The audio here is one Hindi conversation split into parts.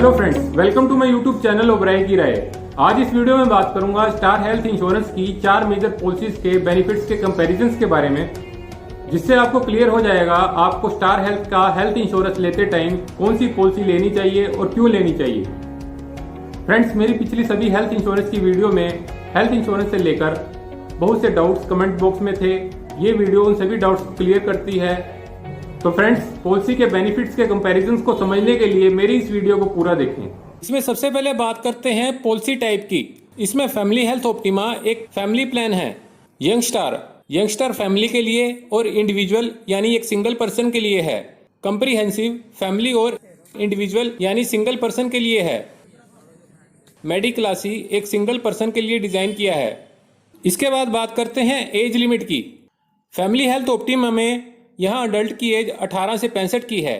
Hello friends, welcome to my YouTube channel Oberoi की राय। आज इस वीडियो में बात करूंगा स्टार हेल्थ इंश्योरेंस की 4 मेजर पॉलिसीज के बेनिफिट्स के कंपैरिजंस के बारे में, जिससे आपको क्लियर हो जाएगा आपको स्टार हेल्थ का हेल्थ इंश्योरेंस लेते टाइम कौन सी पॉलिसी लेनी चाहिए और क्यों लेनी चाहिए। फ्रेंड्स, मेरी पिछली सभी हेल्थ इंश्योरेंस की वीडियो में हेल्थ इंश्योरेंस से लेकर बहुत से डाउट्स कमेंट बॉक्स में थे। ये वीडियो उन सभी डाउट्स को क्लियर करती है। तो फ्रेंड्स, पॉलिसी के बेनिफिट्स के कंपैरिजंस को समझने के लिए मेरी इस वीडियो को पूरा देखें। इसमें सबसे पहले बात करते हैं पॉलिसी टाइप की। इसमें फैमिली हेल्थ ऑप्टिमा एक फैमिली प्लान है। यंगस्टर फैमिली के लिए और इंडिविजुअल यानी एक सिंगल पर्सन के लिए है। कॉम्प्रिहेंसिव फैमिली और इंडिविजुअल यानी सिंगल पर्सन के लिए है। मेडिक्लासी एक सिंगल पर्सन के लिए डिजाइन किया है। इसके बाद बात करते हैं एज लिमिट की। फैमिली हेल्थ ऑप्टिमा में यहाँ अडल्ट की एज 18 से 65 की है,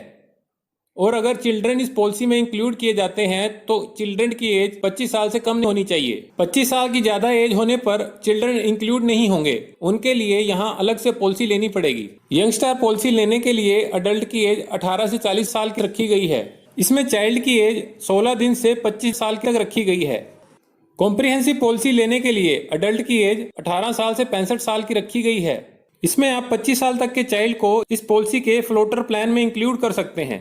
और अगर चिल्ड्रन इस पॉलिसी में इंक्लूड किए जाते हैं तो चिल्ड्रन की एज 25 साल से कम होनी चाहिए। 25 साल की ज्यादा एज होने पर चिल्ड्रन इंक्लूड नहीं होंगे, उनके लिए यहाँ अलग से पॉलिसी लेनी पड़ेगी। यंगस्टर पॉलिसी लेने के लिए अडल्ट की एज 18 से 40 साल की रखी गई है। इसमें चाइल्ड की एज 16 दिन से 25 साल तक रखी गई है। कॉम्प्रिहेंसिव पॉलिसी लेने के लिए अडल्ट की एज 18 साल से 65 साल की रखी गई है। इसमें आप 25 साल तक के चाइल्ड को इस पॉलिसी के फ्लोटर प्लान में इंक्लूड कर सकते हैं।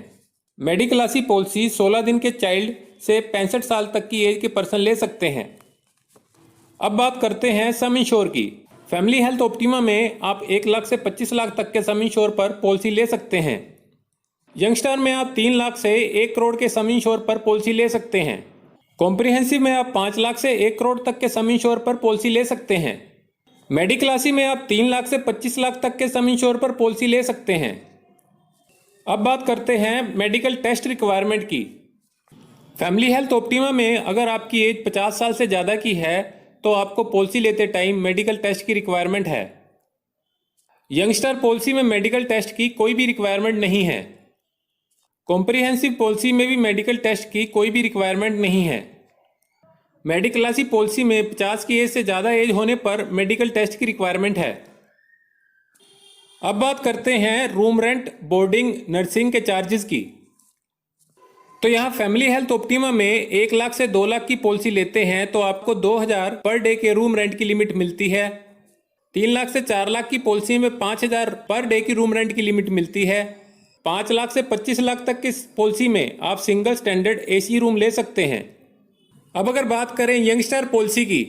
मेडिक्लासी पॉलिसी 16 दिन के चाइल्ड से 65 साल तक की एज के पर्सन ले सकते हैं। अब बात करते हैं सम इंश्योर की। फैमिली हेल्थ ऑप्टिमा में आप 1 लाख से 25 लाख तक के सम इंश्योर पर पॉलिसी ले सकते हैं। यंगस्टर में आप 3 लाख से 1 करोड़ के सम इंश्योर पर पॉलिसी ले सकते हैं। कॉम्प्रिहेंसिव में आप 5 लाख से 1 करोड़ तक के सम इंश्योर पर पॉलिसी ले सकते हैं। मेडिक्लासी में आप 3 लाख से 25 लाख तक के सम इंश्योर पर पॉलिसी ले सकते हैं। अब बात करते हैं मेडिकल टेस्ट रिक्वायरमेंट की। फैमिली हेल्थ ऑप्टिमा में अगर आपकी एज 50 साल से ज़्यादा की है तो आपको पॉलिसी लेते टाइम मेडिकल टेस्ट की रिक्वायरमेंट है। यंगस्टर पॉलिसी में मेडिकल टेस्ट की कोई भी रिक्वायरमेंट नहीं है। कॉम्प्रिहेंसिव पॉलिसी में भी मेडिकल टेस्ट की कोई भी रिक्वायरमेंट नहीं है। मेडिक्लासी पॉलिसी में 50 की एज से ज़्यादा एज होने पर मेडिकल टेस्ट की रिक्वायरमेंट है। अब बात करते हैं रूम रेंट, बोर्डिंग, नर्सिंग के चार्जेस की। तो यहाँ फैमिली हेल्थ ऑप्टिमा में 1 लाख से 2 लाख की पॉलिसी लेते हैं तो आपको 2000 पर डे के रूम रेंट की लिमिट मिलती है। 3 लाख से 4 लाख की पॉलिसी में 5000 पर डे की रूम रेंट की लिमिट मिलती है। 5 लाख से 25 लाख तक की पॉलिसी में आप सिंगल स्टैंडर्ड एसी रूम ले सकते हैं। अब अगर बात करें यंगस्टर पॉलिसी की,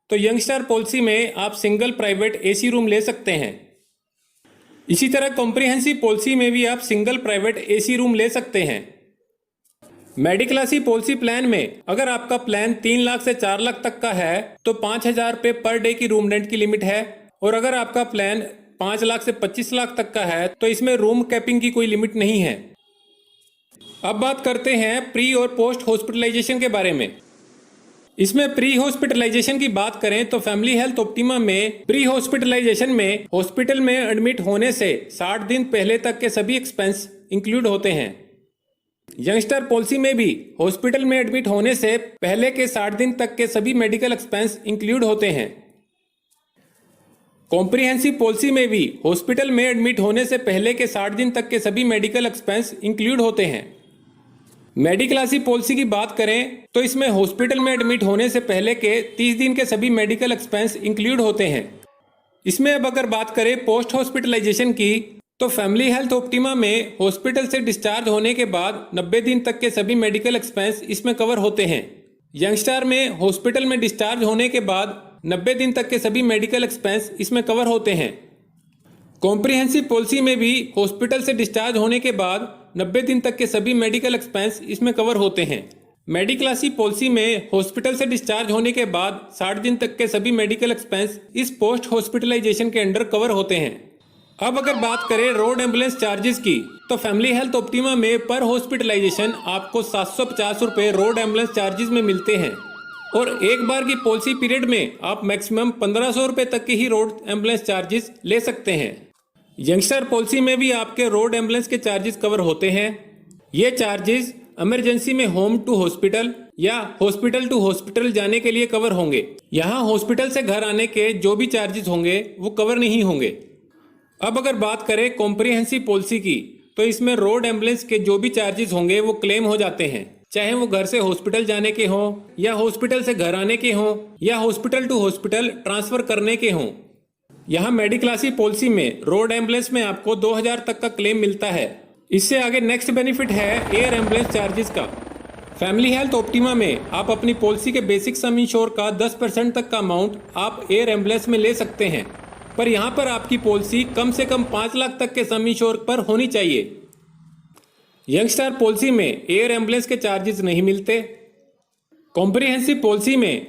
तो यंगस्टर पॉलिसी में आप सिंगल प्राइवेट एसी रूम ले सकते हैं। इसी तरह कॉम्प्रिहेंसिव पॉलिसी में भी आप सिंगल प्राइवेट एसी रूम ले सकते हैं। मेडिक्लासी पॉलिसी प्लान में अगर आपका प्लान 3 लाख से 4 लाख तक का है तो 5000 रुपये पर डे की रूम रेंट की लिमिट है, और अगर आपका प्लान 5 लाख से 25 लाख तक का है तो इसमें रूम कैपिंग की कोई लिमिट नहीं है। अब बात करते हैं प्री और पोस्ट हॉस्पिटलाइजेशन के बारे में। इसमें प्री हॉस्पिटलाइजेशन की बात करें तो फैमिली हेल्थ ऑप्टिमा में प्री हॉस्पिटलाइजेशन में हॉस्पिटल में एडमिट होने से 60 दिन पहले तक के सभी एक्सपेंस इंक्लूड होते हैं। यंगस्टर पॉलिसी में भी हॉस्पिटल में एडमिट होने से पहले के 60 दिन तक के सभी मेडिकल एक्सपेंस इंक्लूड होते हैं। कॉम्प्रिहेंसिव पॉलिसी में भी हॉस्पिटल में एडमिट होने से पहले के 60 दिन तक के सभी मेडिकल एक्सपेंस इंक्लूड होते हैं। मेडिक्लासी पॉलिसी की बात करें तो इसमें हॉस्पिटल में एडमिट होने से पहले के 30 दिन के सभी मेडिकल एक्सपेंस इंक्लूड होते हैं। इसमें अब अगर बात करें पोस्ट हॉस्पिटलाइजेशन की, तो फैमिली हेल्थ ऑप्टिमा में हॉस्पिटल से डिस्चार्ज होने के बाद 90 दिन तक के सभी मेडिकल एक्सपेंस इसमें कवर होते हैं। यंगस्टर में हॉस्पिटल में डिस्चार्ज होने के बाद 90 दिन तक के सभी मेडिकल एक्सपेंस इसमें कवर होते हैं। कॉम्प्रिहेंसिव पॉलिसी में भी हॉस्पिटल से डिस्चार्ज होने के बाद 90 दिन तक के सभी मेडिकल एक्सपेंस इसमें कवर होते हैं। मेडिक्लासी पॉलिसी में हॉस्पिटल से डिस्चार्ज होने के बाद 60 दिन तक के सभी मेडिकल एक्सपेंस इस पोस्ट हॉस्पिटलाइजेशन के अंडर कवर होते हैं। अब अगर बात करें रोड एम्बुलेंस चार्जेस की, तो फैमिली हेल्थ ऑप्टिमा में पर हॉस्पिटलाइजेशन आपको 750 रुपये रोड एम्बुलेंस चार्जेस में मिलते हैं, और एक बार की पॉलिसी पीरियड में आप मैक्सिमम 1500 रुपये तक के ही रोड एम्बुलेंस चार्जेस ले सकते हैं। यंगस्टर पॉलिसी में भी आपके रोड एम्बुलेंस के चार्जेस कवर होते हैं। ये चार्जेस इमरजेंसी में होम टू हॉस्पिटल या हॉस्पिटल टू हॉस्पिटल जाने के लिए कवर होंगे। यहाँ हॉस्पिटल से घर आने के जो भी चार्जेस होंगे वो कवर नहीं होंगे। अब अगर बात करें कॉम्प्रिहेंसिव पॉलिसी की, तो इसमें रोड एम्बुलेंस के जो भी चार्जेस होंगे वो क्लेम हो जाते हैं। चाहे वो घर से हॉस्पिटल जाने के हों या हॉस्पिटल से घर आने के हों या हॉस्पिटल टू हॉस्पिटल ट्रांसफर करने के हों। यहाँ मेडिक्लासी पॉलिसी में रोड एम्बुलेंस में आपको 2000 तक का क्लेम मिलता है। इससे आगे नेक्स्ट बेनिफिट है एयर एम्बुलेंस चार्जेस का। फैमिली हेल्थ ऑप्टिमा में आप अपनी पॉलिसी के बेसिक सम इंश्योर का 10% तक का अमाउंट आप एयर एम्बुलेंस में ले सकते हैं, पर यहाँ पर आपकी पॉलिसी कम से कम 5 लाख तक के सम इंश्योर पर होनी चाहिए। यंगस्टार पॉलिसी में एयर एम्बुलेंस के चार्जेस नहीं मिलते। कॉम्प्रिहेंसिव पॉलिसी में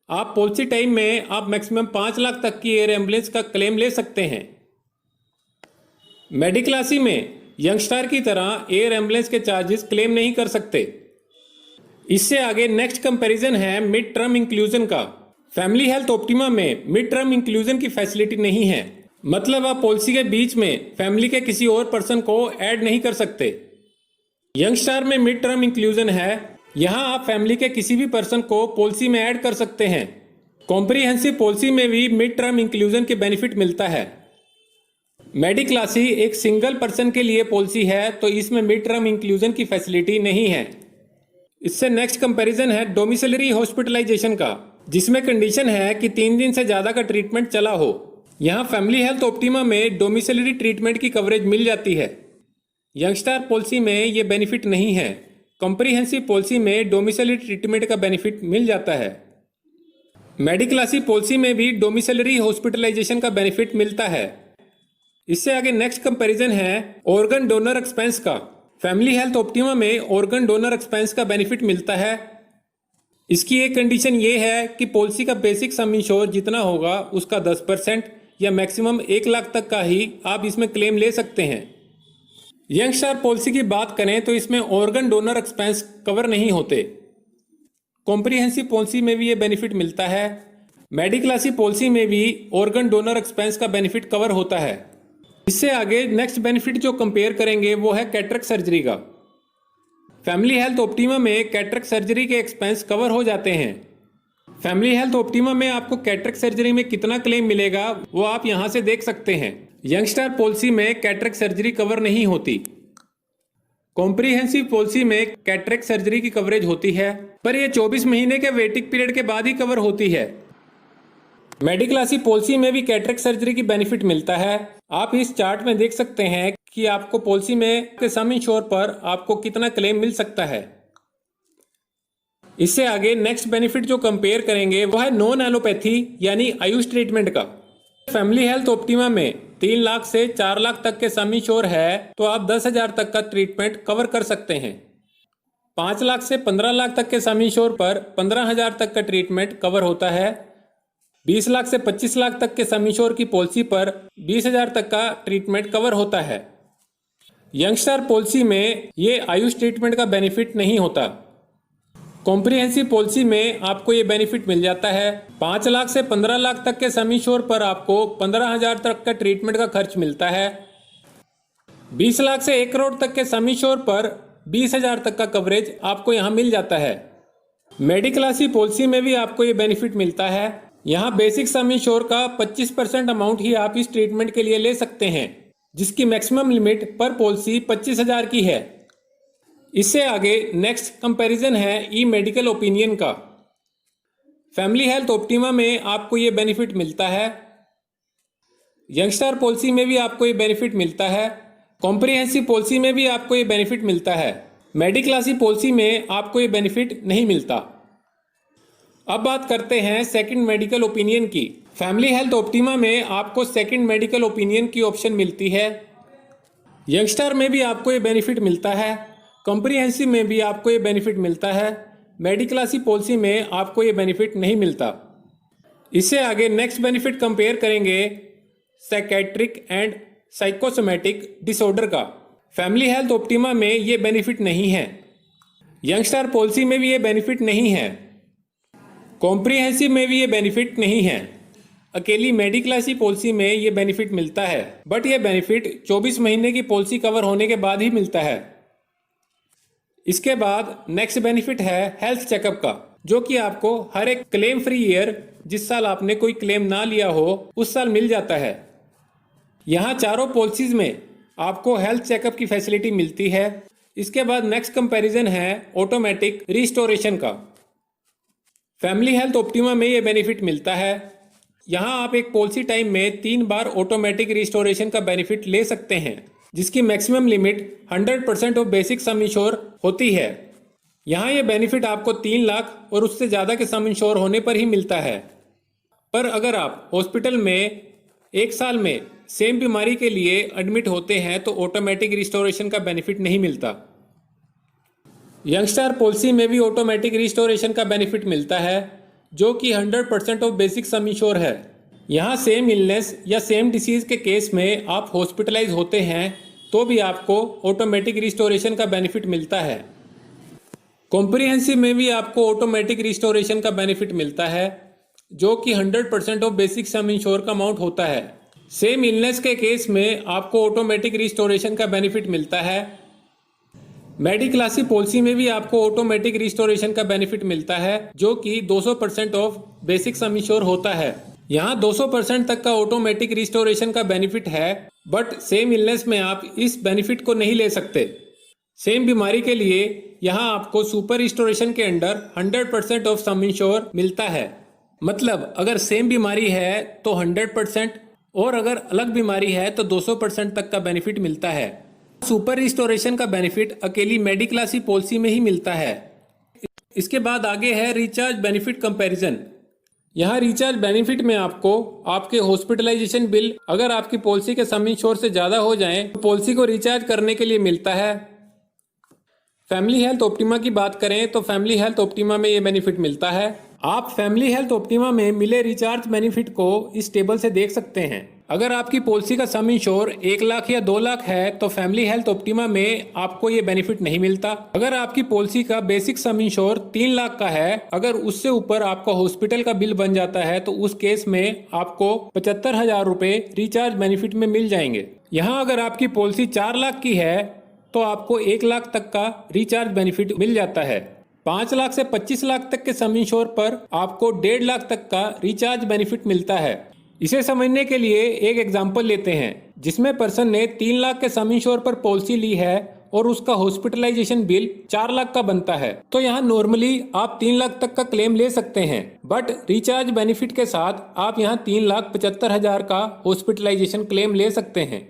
आप पॉलिसी टाइम में आप मैक्सिमम 5 लाख तक की एयर एम्बुलेंस का क्लेम ले सकते हैं। मेडिक्लासी में यंगस्टार की तरह एयर एम्बुलेंस के चार्जेस क्लेम नहीं कर सकते। इससे आगे नेक्स्ट कंपैरिजन है मिड टर्म इंक्लूजन का। फैमिली हेल्थ ऑप्टिमा में मिड टर्म इंक्लूजन की फैसिलिटी नहीं है, मतलब आप पॉलिसी के बीच में फैमिली के किसी और पर्सन को ऐड नहीं कर सकते। यंगस्टार में मिड टर्म इंक्लूजन है, यहां आप फैमिली के किसी भी पर्सन को पॉलिसी में ऐड कर सकते हैं। कॉम्प्रिहेंसिव पॉलिसी में भी मिड टर्म इंक्लूजन के बेनिफिट मिलता है। मेडिक्लासी एक सिंगल पर्सन के लिए पॉलिसी है, तो इसमें मिड टर्म इंक्लूजन की फैसिलिटी नहीं है। इससे नेक्स्ट कंपैरिजन है डोमिसिलरी हॉस्पिटलाइजेशन का, जिसमें कंडीशन है कि 3 दिन से ज्यादा का ट्रीटमेंट चला हो। यहाँ फैमिली हेल्थ ऑप्टिमा में डोमिसिलरी ट्रीटमेंट की कवरेज मिल जाती है। यंगस्टार पॉलिसी में ये बेनिफिट नहीं है। कॉम्प्रिहेंसिव पॉलिसी में डोमिसिलरी ट्रीटमेंट का बेनिफिट मिल जाता है। मेडिक्लासी पॉलिसी में भी डोमिसिलरी हॉस्पिटलाइजेशन का बेनिफिट मिलता है। इससे आगे नेक्स्ट कंपैरिजन है ऑर्गन डोनर एक्सपेंस का। फैमिली हेल्थ ऑप्टिमा में ऑर्गन डोनर एक्सपेंस का बेनिफिट मिलता है। इसकी एक कंडीशन ये है कि पॉलिसी का बेसिक सम इंश्योर जितना होगा उसका 10% या मैक्सिमम 1 लाख तक का ही आप इसमें क्लेम ले सकते हैं। यंगस्टार पॉलिसी की बात करें तो इसमें ऑर्गन डोनर एक्सपेंस कवर नहीं होते। कॉम्प्रिहेंसिव पॉलिसी में भी ये बेनिफिट मिलता है। मेडिक्लासी पॉलिसी में भी ऑर्गन डोनर एक्सपेंस का बेनिफिट कवर होता है। इससे आगे नेक्स्ट बेनिफिट जो कंपेयर करेंगे वो है कैटरेक्ट सर्जरी का। फैमिली हेल्थ ऑप्टिमा में कैटरेक्ट सर्जरी के एक्सपेंस कवर हो जाते हैं। फैमिली हेल्थ ऑप्टिमा में आपको कैटरेक्ट सर्जरी में कितना क्लेम मिलेगा वो आप यहां से देख सकते हैं। यंगस्टार पॉलिसी में कैटरेक्ट सर्जरी कवर नहीं होती। कॉम्प्रिहेंसिव पॉलिसी में कैटरेक्ट सर्जरी की कवरेज होती है, पर यह 24 महीने के वेटिंग पीरियड के बाद ही कवर होती है। मेडिक्लासी पॉलिसी में भी कैटरेक्ट सर्जरी की बेनिफिट मिलता है। आप इस चार्ट में देख सकते हैं कि आपको पॉलिसी में के सम इंश्योर पर आपको कितना क्लेम मिल सकता है। इससे आगे नेक्स्ट बेनिफिट जो कंपेयर करेंगे वो है नॉन एलोपैथी यानी आयुष ट्रीटमेंट का। फैमिली हेल्थ ऑप्टिमा में 3 लाख से 4 लाख तक के सम इंश्योर है तो आप 10,000 तक का ट्रीटमेंट कवर कर सकते हैं। 5 लाख से 15 लाख तक के सम इंश्योर पर 15,000 तक का ट्रीटमेंट कवर होता है। 20 लाख से 25 लाख तक के सम इंश्योर की पॉलिसी पर 20,000 तक का ट्रीटमेंट कवर होता है। यंगस्टार पॉलिसी में ये आयुष ट्रीटमेंट का बेनिफिट नहीं होता। कॉम्प्रिहेंसिव पॉलिसी में आपको ये बेनिफिट मिल जाता है। 5 लाख से 15 लाख तक के सम इंश्योर पर आपको 15,000 तक का ट्रीटमेंट का खर्च मिलता है। 20 लाख से 1 करोड़ तक के सम इंश्योर पर 20,000 तक का कवरेज आपको यहाँ मिल जाता है। मेडिक्लासी पॉलिसी में भी आपको ये बेनिफिट मिलता है। यहाँ बेसिक सम इंश्योर का 25% अमाउंट ही आप इस ट्रीटमेंट के लिए ले सकते हैं, जिसकी मैक्सिमम लिमिट पर पॉलिसी 25,000 की है। इससे आगे नेक्स्ट कंपैरिजन है ई मेडिकल ओपिनियन का। फैमिली हेल्थ ऑप्टिमा में आपको ये बेनिफिट मिलता है। यंगस्टार पॉलिसी में भी आपको ये बेनिफिट मिलता है। कॉम्प्रिहेंसिव पॉलिसी में भी आपको ये बेनिफिट मिलता है। मेडिक्लासी पॉलिसी में आपको ये बेनिफिट नहीं मिलता। अब बात करते हैं सेकंड मेडिकल ओपिनियन की। फैमिली हेल्थ ऑप्टिमा में आपको सेकंड मेडिकल ओपिनियन की ऑप्शन मिलती है। यंगस्टार में भी आपको ये बेनिफिट मिलता है। कॉम्प्रिहेंसिव में भी आपको ये बेनिफिट मिलता है। मेडिक्लासी पॉलिसी में आपको ये बेनिफिट नहीं मिलता। इससे आगे नेक्स्ट बेनिफिट कंपेयर करेंगे साइकेट्रिक एंड साइकोसोमेटिक डिसऑर्डर का। फैमिली हेल्थ ऑप्टिमा में ये बेनिफिट नहीं है। यंगस्टार पॉलिसी में भी ये बेनिफिट नहीं है। कॉम्प्रिहेंसिव में भी ये बेनिफिट नहीं है। अकेली मेडिक्लासी पॉलिसी में ये बेनिफिट मिलता है, बट ये बेनिफिट 24 महीने की पॉलिसी कवर होने के बाद ही मिलता है। इसके बाद नेक्स्ट बेनिफिट है हेल्थ चेकअप का, जो कि आपको हर एक क्लेम फ्री ईयर जिस साल आपने कोई क्लेम ना लिया हो उस साल मिल जाता है। यहाँ चारों पॉलिसीज में आपको हेल्थ चेकअप की फैसिलिटी मिलती है। इसके बाद नेक्स्ट कंपैरिजन है ऑटोमेटिक रिस्टोरेशन का। फैमिली हेल्थ ऑप्टिमा में ये बेनिफिट मिलता है। यहाँ आप एक पॉलिसी टाइम में 3 बार ऑटोमेटिक रिस्टोरेशन का बेनिफिट ले सकते हैं, जिसकी maximum limit 100% of basic sum ensure होती है। यहाँ ये बेनिफिट आपको 3 लाख और उससे ज़्यादा के सम इंश्योर होने पर ही मिलता है। पर अगर आप हॉस्पिटल में 1 साल में सेम बीमारी के लिए एडमिट होते हैं तो ऑटोमेटिक रिस्टोरेशन का बेनिफिट नहीं मिलता। यंगस्टार पॉलिसी में भी ऑटोमेटिक रिस्टोरेशन का बेनिफिट मिलता है, जो कि 100% ऑफ बेसिक सम इंश्योर है। यहाँ सेम इलनेस या सेम डिसीज के केस में आप हॉस्पिटलाइज होते हैं तो भी आपको ऑटोमेटिक रिस्टोरेशन का बेनिफिट मिलता है। कॉम्प्रिहेंसिव में भी आपको ऑटोमेटिक रिस्टोरेशन का बेनिफिट मिलता है, जो कि 100% ऑफ बेसिक सम इंश्योर का अमाउंट होता है। सेम इलनेस के केस में आपको ऑटोमेटिक रिस्टोरेशन का बेनिफिट मिलता है। मेडिक्लासी पॉलिसी में भी आपको ऑटोमेटिक रिस्टोरेशन का बेनिफिट मिलता है, जो कि 200% ऑफ बेसिक सम इंश्योर होता है। यहाँ 200% तक का ऑटोमेटिक रिस्टोरेशन का बेनिफिट है, बट सेम इलनेस में आप इस बेनिफिट को नहीं ले सकते। सेम बीमारी के लिए यहाँ आपको सुपर रिस्टोरेशन के अंडर 100% ऑफ सम इंश्योर मिलता है। मतलब अगर सेम बीमारी है तो 100% और अगर अलग बीमारी है तो 200% तक का बेनिफिट मिलता है। सुपर रिस्टोरेशन का बेनिफिट अकेली मेडिक्लासी पॉलिसी में ही मिलता है। इसके बाद आगे है रिचार्ज बेनिफिट कंपैरिजन। यहाँ रिचार्ज बेनिफिट में आपको आपके हॉस्पिटलाइजेशन बिल अगर आपकी पॉलिसी के सम इंश्योर से ज़्यादा हो जाएं तो पॉलिसी को रिचार्ज करने के लिए मिलता है। फैमिली हेल्थ ऑप्टिमा की बात करें तो फैमिली हेल्थ ऑप्टिमा में ये बेनिफिट मिलता है। आप फैमिली हेल्थ ऑप्टिमा में मिले रिचार्ज बेनिफिट को इस टेबल से देख सकते हैं। अगर आपकी पॉलिसी का सम इंश्योर 1 लाख या 2 लाख है तो फैमिली हेल्थ ऑप्टिमा में आपको ये बेनिफिट नहीं मिलता। अगर आपकी पॉलिसी का बेसिक सम इंश्योर 3 लाख का है, अगर उससे ऊपर आपका हॉस्पिटल का बिल बन जाता है तो उस केस में आपको 75,000 रुपए रिचार्ज बेनिफिट में मिल जाएंगे। यहाँ अगर आपकी पॉलिसी 4 लाख की है तो आपको 1 लाख तक का रिचार्ज बेनिफिट मिल जाता है। 5 लाख से 25 लाख तक के सम इंश्योर पर आपको 1.5 लाख तक का रिचार्ज बेनिफिट मिलता है। इसे समझने के लिए एक एग्जांपल लेते हैं, जिसमें पर्सन ने 3 लाख के सम इंश्योर पर पॉलिसी ली है और उसका हॉस्पिटलाइजेशन बिल 4 लाख का बनता है। तो यहाँ नॉर्मली आप 3 लाख तक का क्लेम ले सकते हैं, बट रिचार्ज बेनिफिट के साथ आप यहाँ 3,75,000 का हॉस्पिटलाइजेशन क्लेम ले सकते हैं।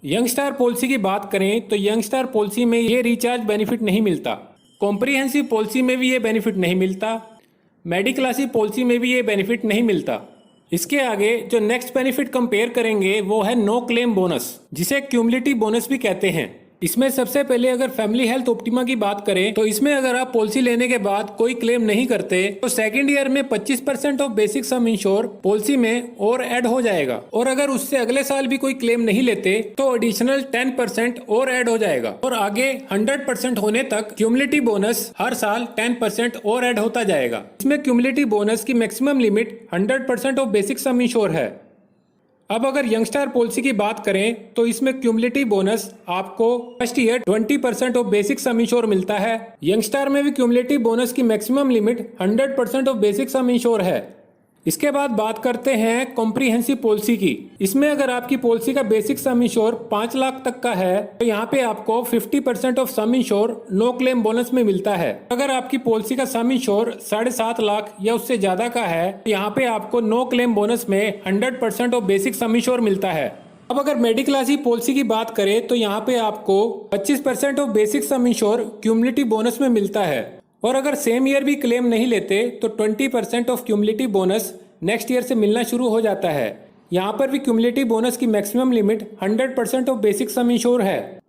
यंगस्टार पॉलिसी की बात करें तो यंगस्टार पॉलिसी में ये रिचार्ज बेनिफिट नहीं मिलता। कॉम्प्रिहेंसिव पॉलिसी में भी ये बेनिफिट नहीं मिलता। मेडिक्लासी पॉलिसी में भी ये बेनिफिट नहीं मिलता। इसके आगे जो नेक्स्ट बेनिफिट कंपेयर करेंगे वो है नो क्लेम बोनस, जिसे क्यूमुलेटिव बोनस भी कहते हैं। इसमें सबसे पहले अगर फैमिली हेल्थ ऑप्टिमा की बात करें तो इसमें अगर आप पॉलिसी लेने के बाद कोई क्लेम नहीं करते तो सेकंड ईयर में 25% of basic sum ensure policy में और ऐड हो जाएगा, और अगर उससे अगले साल भी कोई क्लेम नहीं लेते तो एडिशनल 10% और ऐड हो जाएगा, और आगे 100% होने तक क्यूमुलेटिव बोनस हर साल 10% और ऐड होता जाएगा। इसमें क्यूमुलेटिव बोनस की maximum limit 100% of basic sum insure है। अब अगर यंगस्टार पॉलिसी की बात करें तो इसमें क्यूमुलेटिव बोनस आपको first year 20% of basic sum ensure मिलता है। यंगस्टार में भी क्यूमुलेटिव बोनस की maximum limit 100% of basic sum insure है। इसके बाद बात करते हैं कॉम्प्रिहेंसिव पॉलिसी की। इसमें अगर आपकी पॉलिसी का बेसिक सम इंश्योर 5 लाख तक का है तो यहाँ पे आपको 50% of sum insure no claim bonus में मिलता है। अगर आपकी पॉलिसी का सम इंश्योर 7.5 लाख या उससे ज्यादा का है तो यहाँ पे आपको नो क्लेम बोनस में 100% ऑफ बेसिक सम इंश्योर मिलता है। अब अगर मेडिक्लासी पॉलिसी की बात करें तो यहाँ पे आपको 25% of basic sum ensure cumulative bonus में मिलता है, और अगर सेम ईयर भी क्लेम नहीं लेते तो 20% of cumulative bonus next year से मिलना शुरू हो जाता है। यहाँ पर भी क्यूमुलेटिव बोनस की maximum limit 100% of basic sum insure है।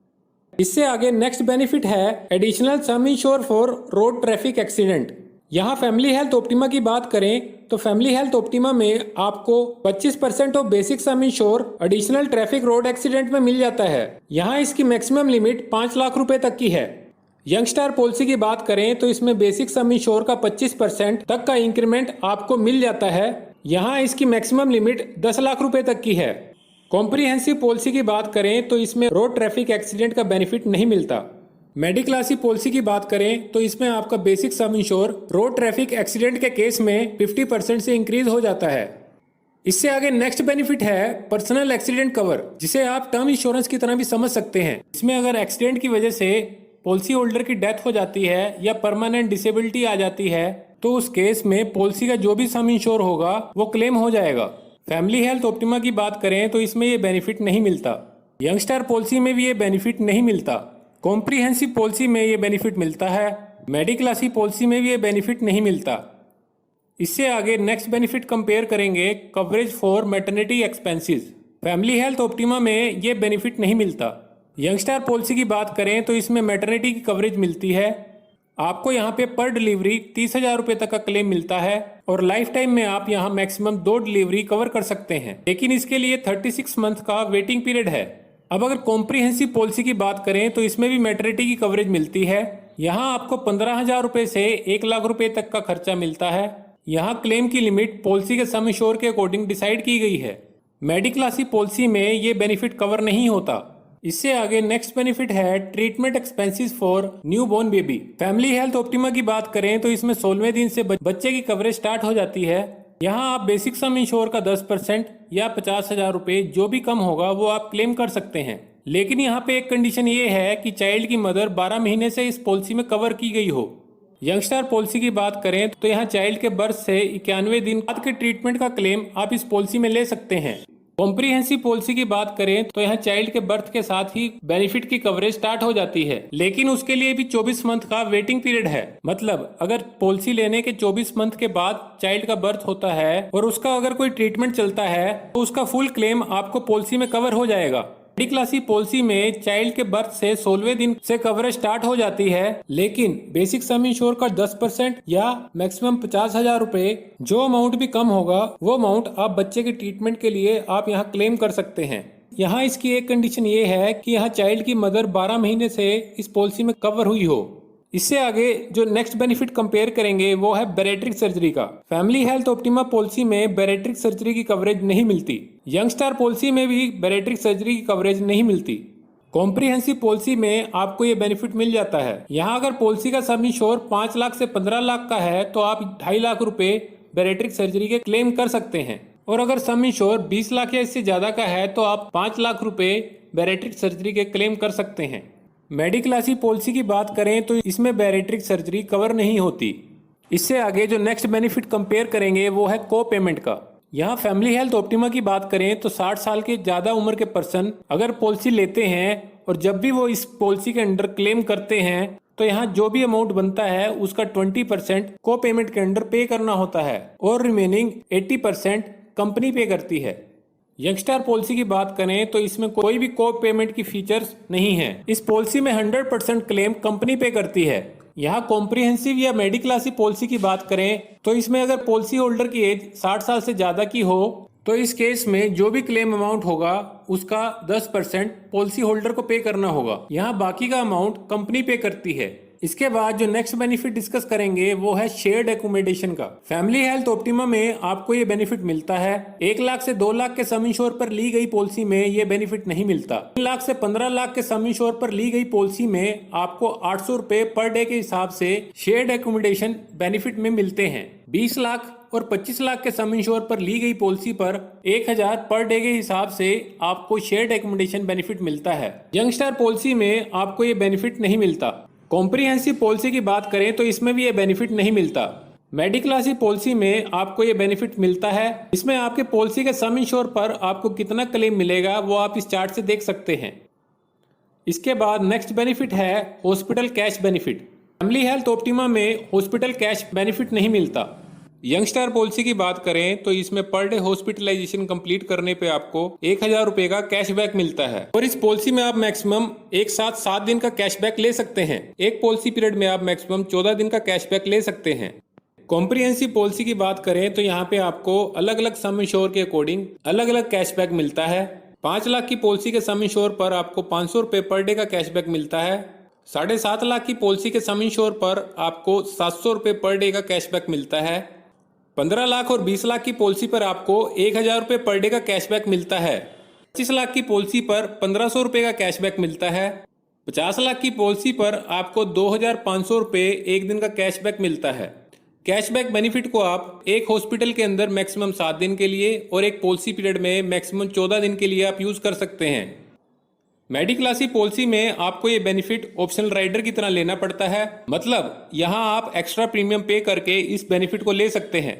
इससे आगे नेक्स्ट बेनिफिट है additional sum insure for road traffic accident. यहाँ फैमिली हेल्थ ऑप्टिमा की बात करें तो फैमिली हेल्थ ऑप्टिमा में आपको 25% of basic sum ensure additional traffic road accident में मिल जाता है। यहाँ इसकी मैक्सिमम लिमिट 5 लाख रुपए तक की है। यंगस्टार पॉलिसी की बात करें तो इसमें बेसिक सम इंश्योर का 25% तक का इंक्रीमेंट आपको मिल जाता है। यहाँ इसकी मैक्सिमम लिमिट 10 लाख रुपए तक की है। कॉम्प्रिहेंसिव पॉलिसी की बात करें तो इसमें रोड ट्रैफिक एक्सीडेंट का बेनिफिट नहीं मिलता। मेडिक्लासी पॉलिसी की बात करें तो इसमें आपका basic sum ensure road traffic accident के केस में 50% से इंक्रीज हो जाता है। इससे आगे नेक्स्ट बेनिफिट है पर्सनल एक्सीडेंट कवर, जिसे आप टर्म इंश्योरेंस की तरह भी समझ सकते हैं। इसमें अगर एक्सीडेंट की वजह से पॉलिसी होल्डर की डेथ हो जाती है या परमानेंट डिसेबिलिटी आ जाती है तो उस केस में पॉलिसी का जो भी सम इंश्योर होगा वो क्लेम हो जाएगा। फैमिली हेल्थ ऑप्टिमा की बात करें तो इसमें ये बेनिफिट नहीं मिलता। यंगस्टार पॉलिसी में भी ये बेनिफिट नहीं मिलता। कॉम्प्रिहेंसिव पॉलिसी में ये बेनिफिट मिलता है। मेडिक्लासी पॉलिसी में भी ये बेनिफिट नहीं मिलता। इससे आगे नेक्स्ट बेनिफिट कंपेयर करेंगे coverage for maternity expenses. Family health optima में ये बेनिफिट नहीं मिलता। यंगस्टार पॉलिसी की बात करें तो इसमें मैटरनिटी की कवरेज मिलती है। आपको यहाँ पे पर डिलीवरी 30,000 रुपये तक का क्लेम मिलता है और लाइफ टाइम में आप यहाँ मैक्सिमम 2 डिलीवरी कवर कर सकते हैं, लेकिन इसके लिए 36 मंथ का वेटिंग पीरियड है। अब अगर कॉम्प्रिहेंसिव पॉलिसी की बात करें तो इसमें भी मैटरनिटी की कवरेज मिलती है। यहाँ आपको 15,000 रुपये से 1 लाख रुपये तक का खर्चा मिलता है। यहाँ क्लेम की लिमिट पॉलिसी के सम इंश्योर के अकॉर्डिंग डिसाइड की गई है। मेडिक्लासी पॉलिसी में ये बेनिफिट कवर नहीं होता। इससे आगे नेक्स्ट बेनिफिट है treatment expenses for new born baby. Family health optima की बात करें तो इसमें 16वें दिन से बच्चे की कवरेज स्टार्ट हो जाती है। यहाँ आप बेसिक सम इंश्योर का 10% या 50,000 रुपये जो भी कम होगा वो आप क्लेम कर सकते हैं, लेकिन यहाँ पे एक कंडीशन ये है कि चाइल्ड की मदर 12 महीने से इस पॉलिसी में कवर की गई हो। यंगस्टार पॉलिसी की बात करें तो यहाँ चाइल्ड के बर्थ से 91 दिन बाद के ट्रीटमेंट का क्लेम आप इस पॉलिसी में ले सकते हैं। कॉम्प्रिहेंसिव पॉलिसी की बात करें तो यहाँ चाइल्ड के बर्थ के साथ ही बेनिफिट की कवरेज स्टार्ट हो जाती है, लेकिन उसके लिए भी 24 मंथ का वेटिंग पीरियड है। मतलब अगर पॉलिसी लेने के 24 मंथ के बाद चाइल्ड का बर्थ होता है और उसका अगर कोई ट्रीटमेंट चलता है तो उसका फुल क्लेम आपको पॉलिसी में कवर हो जाएगा। मेडिक्लासी पॉलिसी में चाइल्ड के बर्थ से 16वें दिन से कवरेज स्टार्ट हो जाती है, लेकिन बेसिक सम इंश्योर का 10% या मैक्सिमम 50,000 रुपए जो अमाउंट भी कम होगा वो अमाउंट आप बच्चे के ट्रीटमेंट के लिए आप यहाँ क्लेम कर सकते हैं। यहाँ इसकी एक कंडीशन ये है कि यहाँ चाइल्ड की मदर 12 महीने से इस पॉलिसी में कवर हुई हो। इससे आगे जो नेक्स्ट बेनिफिट कंपेयर करेंगे वो है बैरेट्रिक सर्जरी का। फैमिली हेल्थ ऑप्टिमा पॉलिसी में बैरेट्रिक सर्जरी की कवरेज नहीं मिलती। यंगस्टार पॉलिसी में भी बैरेट्रिक सर्जरी की कवरेज नहीं मिलती। कॉम्प्रिहेंसिव पॉलिसी में आपको ये बेनिफिट मिल जाता है। यहाँ अगर पॉलिसी का सम इंश्योर 5 लाख से 15 लाख का है तो आप 2.5 लाख रुपए बैरेट्रिक सर्जरी के क्लेम कर सकते हैं, और अगर सम इंश्योर 20 लाख या इससे ज्यादा का है तो आप 5 लाख रुपए बैरेट्रिक सर्जरी के क्लेम कर सकते हैं। मेडिक्लासी पॉलिसी की बात करें तो इसमें बैरेट्रिक सर्जरी कवर नहीं होती। इससे आगे जो नेक्स्ट बेनिफिट कंपेयर करेंगे वो है को पेमेंट का। यहाँ फैमिली हेल्थ ऑप्टिमा की बात करें तो 60 साल के ज्यादा उम्र के पर्सन अगर पॉलिसी लेते हैं और जब भी वो इस पॉलिसी के अंडर क्लेम करते हैं तो यहाँ जो भी अमाउंट बनता है उसका 20% को पेमेंट के अंडर पे करना होता है और रिमेनिंग 80% कंपनी पे करती है। यंगस्टार पॉलिसी की बात करें तो इसमें कोई भी को पेमेंट की फीचर्स नहीं है। इस पॉलिसी में 100% क्लेम कंपनी पे करती है। यहाँ कॉम्प्रिहेंसिव या मेडिक्लासी पॉलिसी की बात करें तो इसमें अगर पॉलिसी होल्डर की एज 60 साल से ज्यादा की हो तो इस केस में जो भी क्लेम अमाउंट होगा उसका 10% पॉलिसी होल्डर को पे करना होगा। यहाँ बाकी का अमाउंट कंपनी पे करती है। इसके बाद जो नेक्स्ट बेनिफिट डिस्कस करेंगे वो है शेयर्ड एकोमोडेशन का। फैमिली हेल्थ ऑप्टिमा में आपको ये बेनिफिट मिलता है। 1 लाख से 2 लाख के सम इंश्योर पर ली गई पॉलिसी में ये बेनिफिट नहीं मिलता। 3 लाख से 15 लाख के सम इंश्योर पर ली गई पॉलिसी में आपको 800 रुपए पर डे के हिसाब से शेयर्ड एकोमोडेशन बेनिफिट में मिलते हैं। 20 लाख और 25 लाख के सम इंश्योर पर ली गई पॉलिसी पर 1000 पर डे के हिसाब से आपको शेयर्ड एकोमोडेशन बेनिफिट मिलता है। यंगस्टार पॉलिसी में आपको ये बेनिफिट नहीं मिलता। कॉम्प्रिहेंसिव पॉलिसी की बात करें तो इसमें भी ये बेनिफिट नहीं मिलता। मेडिक्लासी पॉलिसी में आपको ये बेनिफिट मिलता है। इसमें आपके पॉलिसी के सम इंश्योर पर आपको कितना क्लेम मिलेगा वो आप इस चार्ट से देख सकते हैं। इसके बाद नेक्स्ट बेनिफिट है hospital cash benefit. Family health optima में हॉस्पिटल कैश बेनिफिट नहीं मिलता। यंगस्टार पॉलिसी की बात करें तो इसमें पर डे हॉस्पिटलाइजेशन कंप्लीट करने पे आपको 1000 रुपए का कैशबैक मिलता है और इस पॉलिसी में आप मैक्सिमम एक साथ 7 दिन का कैशबैक ले सकते हैं। एक पॉलिसी पीरियड में आप मैक्सिमम 14 दिन का कैशबैक ले सकते हैं। कॉम्प्रिहेंसिव पॉलिसी की बात करें तो यहाँ पे आपको अलग अलग सम इंश्योर के अकॉर्डिंग अलग अलग कैशबैक मिलता है। 5 लाख की पॉलिसी के सम इंश्योर पर आपको 500 रुपए पर डे का कैशबैक मिलता है। 7.5 लाख की पॉलिसी के सम इंश्योर पर आपको 700 रुपए पर डे का कैशबैक मिलता है। 15 लाख और 20 लाख की पॉलिसी पर आपको 1000 रुपए पर डे का कैशबैक मिलता है। 25 लाख की पॉलिसी पर 1500 रुपए का कैशबैक मिलता है। 50 लाख की पॉलिसी पर आपको 2500 रुपए एक दिन का कैशबैक मिलता है। कैशबैक बेनिफिट को आप एक हॉस्पिटल के अंदर मैक्सिमम 7 दिन के लिए और एक पॉलिसी पीरियड में मैक्सिमम 14 दिन के लिए आप यूज कर सकते हैं। मेडिक्लासी पॉलिसी में आपको ये बेनिफिट ऑप्शनल राइडर की तरह लेना पड़ता है, मतलब यहाँ आप एक्स्ट्रा प्रीमियम पे करके इस बेनिफिट को ले सकते हैं।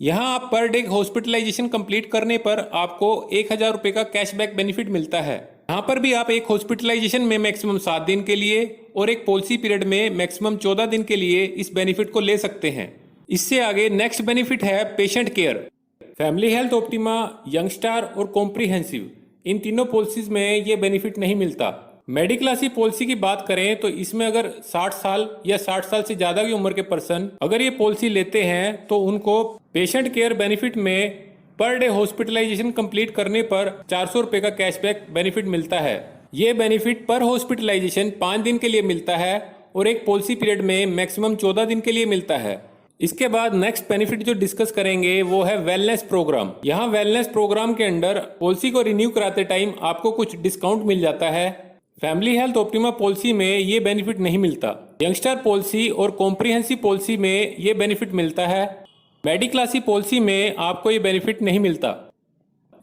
यहाँ आप पर डे हॉस्पिटलाइजेशन कंप्लीट करने पर आपको 1000 रुपये का कैशबैक बेनिफिट मिलता है। यहाँ पर भी आप एक हॉस्पिटलाइजेशन में मैक्सिमम 7 दिन के लिए और एक पॉलिसी पीरियड में मैक्सिमम 14 दिन के लिए इस बेनिफिट को ले सकते हैं। इससे आगे नेक्स्ट बेनिफिट है patient care. Family health optima, young star और कॉम्प्रिहेंसिव, इन तीनों पॉलिसीज में ये बेनिफिट नहीं मिलता। मेडिक्लासी पॉलिसी की बात करें तो इसमें अगर 60 साल या 60 साल से ज्यादा की उम्र के पर्सन अगर ये पॉलिसी लेते हैं तो उनको पेशेंट केयर बेनिफिट में पर डे हॉस्पिटलाइजेशन कंप्लीट करने पर 400 रुपये का कैशबैक बेनिफिट मिलता है। ये बेनिफिट पर हॉस्पिटलाइजेशन 5 दिन के लिए मिलता है और एक पॉलिसी पीरियड में मैक्सिमम 14 दिन के लिए मिलता है। इसके बाद नेक्स्ट बेनिफिट जो डिस्कस करेंगे वो है वेलनेस प्रोग्राम। यहाँ वेलनेस प्रोग्राम के अंडर पॉलिसी को रिन्यू कराते टाइम आपको कुछ डिस्काउंट मिल जाता है। फैमिली हेल्थ ऑप्टिमा पॉलिसी में ये बेनिफिट नहीं मिलता। यंगस्टर पॉलिसी और कॉम्प्रिहेंसिव पॉलिसी में ये बेनिफिट मिलता है। मेडिक्लासी पॉलिसी में आपको ये बेनिफिट नहीं मिलता।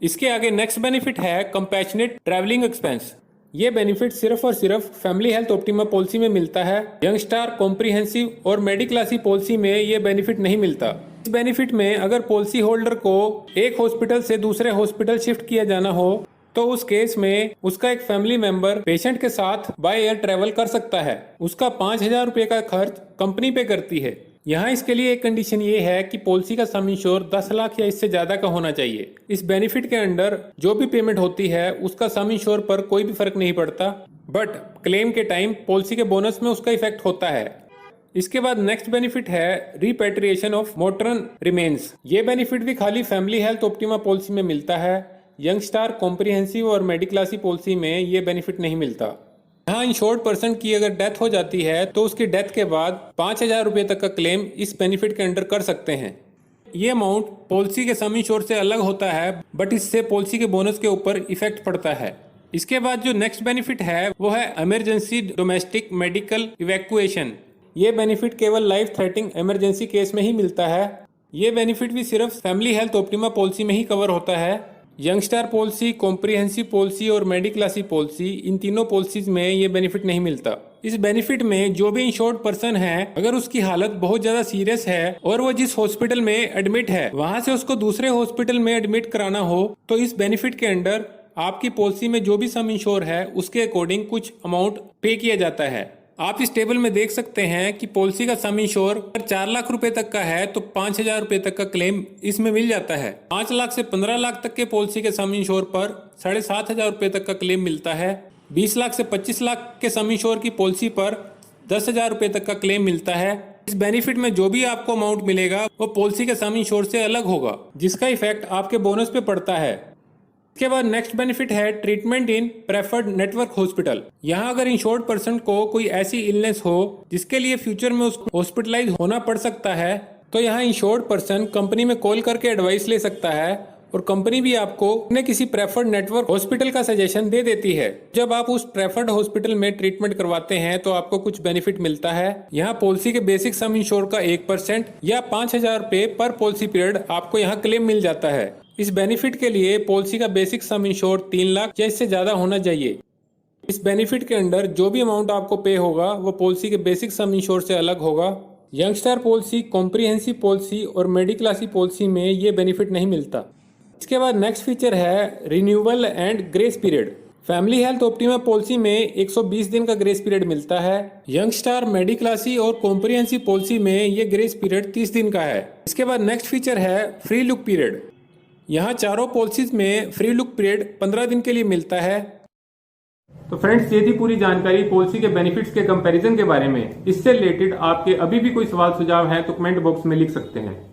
इसके आगे नेक्स्ट बेनिफिट है कंपैशनेट ट्रैवलिंग एक्सपेंस। ये बेनिफिट सिर्फ और सिर्फ फैमिली हेल्थ ऑप्टिमा पॉलिसी में मिलता है। यंग स्टार, कॉम्प्रिहेंसिव और मेडिक्लासी पॉलिसी में ये बेनिफिट नहीं मिलता। इस बेनिफिट में अगर पॉलिसी होल्डर को एक हॉस्पिटल से दूसरे हॉस्पिटल शिफ्ट किया जाना हो तो उस केस में उसका एक फैमिली मेंबर पेशेंट के साथ बाय एयर ट्रेवल कर सकता है। उसका 5000 रुपये का खर्च कंपनी पे करती है। यहाँ इसके लिए एक कंडीशन ये है कि पॉलिसी का सम इंश्योर 10 लाख या इससे ज्यादा का होना चाहिए। इस बेनिफिट के अंडर जो भी पेमेंट होती है उसका सम इंश्योर पर कोई भी फर्क नहीं पड़ता, बट क्लेम के टाइम पॉलिसी के बोनस में उसका इफेक्ट होता है। इसके बाद नेक्स्ट बेनिफिट है रिपेट्रिएशन ऑफ मोटरन रिमेन्स। ये बेनिफिट भी खाली फैमिली हेल्थ ऑप्टिमा पॉलिसी में मिलता है। यंग स्टार, कॉम्प्रिहेंसिव और मेडिक्लासी पॉलिसी में ये बेनिफिट नहीं मिलता। यहाँ इंश्योर्ड पर्सन की अगर डेथ हो जाती है तो उसकी डेथ के बाद 5000 रुपये तक का क्लेम इस बेनिफिट के अंडर कर सकते हैं। ये अमाउंट पॉलिसी के सम इंश्योर से अलग होता है, बट इससे पॉलिसी के बोनस के ऊपर इफेक्ट पड़ता है। इसके बाद जो नेक्स्ट बेनिफिट है वो है इमरजेंसी डोमेस्टिक मेडिकल इवैक्यूएशन। ये बेनिफिट केवल लाइफ थ्रेटनिंग इमरजेंसी केस में ही मिलता है। ये बेनिफिट भी सिर्फ फैमिली हेल्थ ऑप्टिमा पॉलिसी में ही कवर होता है। यंगस्टार पॉलिसी, कॉम्प्रिहेंसिव पॉलिसी और मेडिक्लासी पॉलिसी, इन तीनों पॉलिसीज में ये बेनिफिट नहीं मिलता। इस बेनिफिट में जो भी इंश्योर्ड पर्सन है अगर उसकी हालत बहुत ज्यादा सीरियस है और वो जिस हॉस्पिटल में एडमिट है वहां से उसको दूसरे हॉस्पिटल में एडमिट कराना हो तो इस बेनिफिट के अंडर आपकी पॉलिसी में जो भी सम इंश्योर है उसके अकॉर्डिंग कुछ अमाउंट पे किया जाता है। आप इस टेबल में देख सकते हैं कि पॉलिसी का सम इंश्योर अगर 4 लाख रुपए तक का है तो 5000 रुपए तक का क्लेम इसमें मिल जाता है। 5 लाख से 15 लाख तक के पॉलिसी के सम इंश्योर पर 7500 रुपए तक का क्लेम मिलता है। 20 लाख से 25 लाख के सम इंश्योर की पॉलिसी पर 10,000 रुपए तक का क्लेम मिलता है। इस बेनिफिट में जो भी आपको अमाउंट मिलेगा वो पॉलिसी के सम इंश्योर से अलग होगा, जिसका इफेक्ट आपके बोनस पे पड़ता है। इसके बाद नेक्स्ट बेनिफिट है ट्रीटमेंट इन प्रेफर्ड नेटवर्क हॉस्पिटल। यहाँ अगर इंश्योर्ड पर्सन को कोई ऐसी इलनेस हो जिसके लिए फ्यूचर में उसको हॉस्पिटलाइज होना पड़ सकता है तो यहाँ इंश्योर्ड पर्सन कंपनी में कॉल करके एडवाइस ले सकता है और कंपनी भी आपको अपने किसी प्रेफर्ड नेटवर्क हॉस्पिटल का सजेशन दे देती है। जब आप उस प्रेफर्ड हॉस्पिटल में ट्रीटमेंट करवाते हैं तो आपको कुछ बेनिफिट मिलता है। यहाँ पॉलिसी के बेसिक सम इंश्योर का 1% या 5000 रुपए पर पॉलिसी पीरियड आपको यहाँ क्लेम मिल जाता है। इस बेनिफिट के लिए पॉलिसी का बेसिक सम इंश्योर 3 लाख या इससे ज्यादा होना चाहिए। इस बेनिफिट के अंडर जो भी अमाउंट आपको पे होगा वो पॉलिसी के बेसिक सम इंश्योर से अलग होगा। यंगस्टर पॉलिसी, कॉम्प्रिहेंसिव पॉलिसी और मेडिक्लासी पॉलिसी में ये बेनिफिट नहीं मिलता। इसके बाद नेक्स्ट फीचर है renewal and grace period. Family health optima policy में 120 दिन का ग्रेस पीरियड मिलता है। यंगस्टार, मेडिक्लासी और कॉम्प्रिहेंसिव पॉलिसी में ये ग्रेस पीरियड 30 दिन का है। इसके बाद नेक्स्ट फीचर है फ्री लुक पीरियड। यहाँ चारों पॉलिसीज में फ्री लुक पीरियड 15 दिन के लिए मिलता है। तो फ्रेंड्स, ये थी पूरी जानकारी पॉलिसी के बेनिफिट्स के कंपैरिजन के बारे में। इससे रिलेटेड आपके अभी भी कोई सवाल सुझाव है तो कमेंट बॉक्स में लिख सकते हैं।